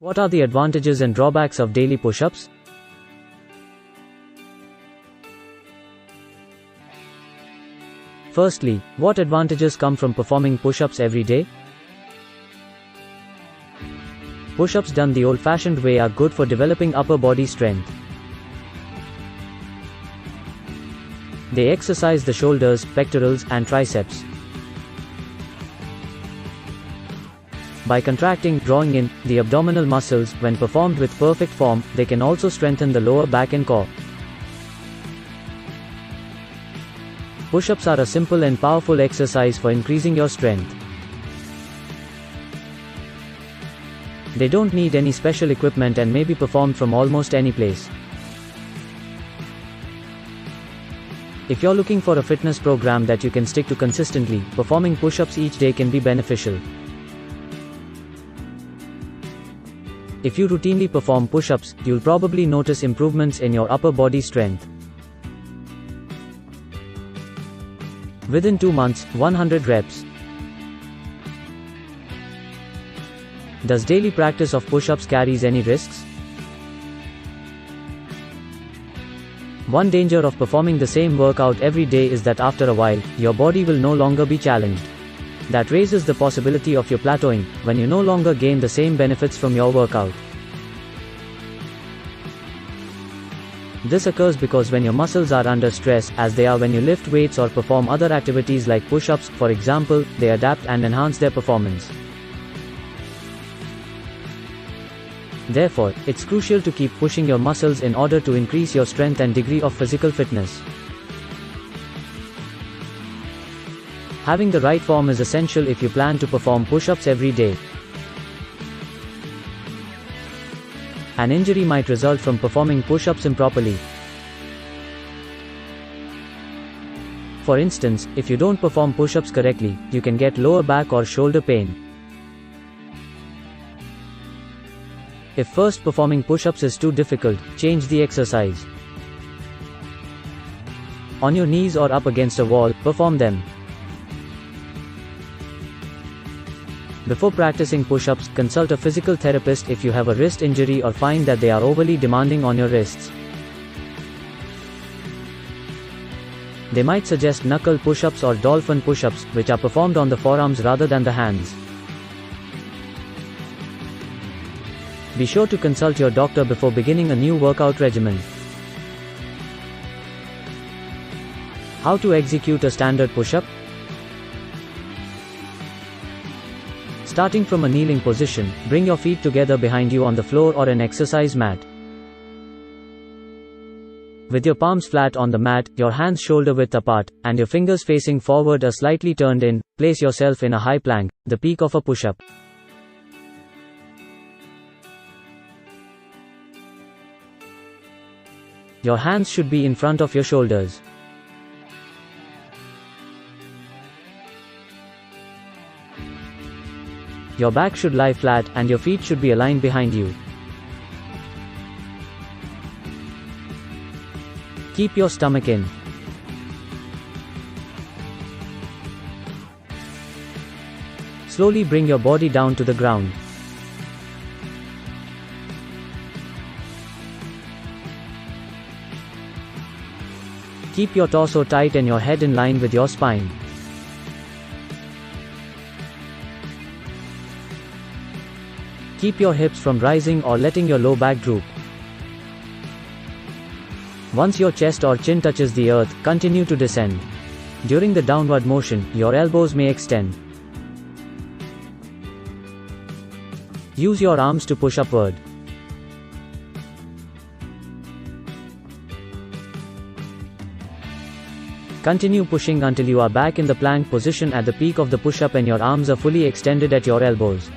What are the advantages and drawbacks of daily push-ups? Firstly, what advantages come from performing push-ups every day? Push-ups done the old-fashioned way are good for developing upper body strength. They exercise the shoulders, pectorals, and triceps. By contracting, drawing in, the abdominal muscles, when performed with perfect form, they can also strengthen the lower back and core. Push-ups are a simple and powerful exercise for increasing your strength. They don't need any special equipment and may be performed from almost any place. If you're looking for a fitness program that you can stick to consistently, performing push-ups each day can be beneficial. If you routinely perform push-ups, you'll probably notice improvements in your upper body strength. Within 2 months, 100 reps. Does daily practice of push-ups carries any risks? One danger of performing the same workout every day is that after a while, your body will no longer be challenged. That raises the possibility of your plateauing, when you no longer gain the same benefits from your workout. This occurs because when your muscles are under stress, as they are when you lift weights or perform other activities like push-ups, for example, they adapt and enhance their performance. Therefore, it's crucial to keep pushing your muscles in order to increase your strength and degree of physical fitness. Having the right form is essential if you plan to perform push-ups every day. An injury might result from performing push-ups improperly. For instance, if you don't perform push-ups correctly, you can get lower back or shoulder pain. If first performing push-ups is too difficult, change the exercise. On your knees or up against a wall, perform them. Before practicing push-ups, consult a physical therapist if you have a wrist injury or find that they are overly demanding on your wrists. They might suggest knuckle push-ups or dolphin push-ups, which are performed on the forearms rather than the hands. Be sure to consult your doctor before beginning a new workout regimen. How to execute a standard push-up? Starting from a kneeling position, bring your feet together behind you on the floor or an exercise mat. With your palms flat on the mat, your hands shoulder width apart, and your fingers facing forward or slightly turned in, place yourself in a high plank, the peak of a push-up. Your hands should be in front of your shoulders. Your back should lie flat, and your feet should be aligned behind you. Keep your stomach in. Slowly bring your body down to the ground. Keep your torso tight and your head in line with your spine. Keep your hips from rising or letting your low back droop. Once your chest or chin touches the earth, continue to descend. During the downward motion, your elbows may extend. Use your arms to push upward. Continue pushing until you are back in the plank position at the peak of the push-up and your arms are fully extended at your elbows.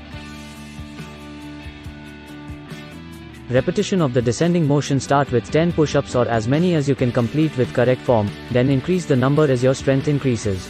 Repetition of the descending motion. Start with 10 push-ups or as many as you can complete with correct form, then increase the number as your strength increases.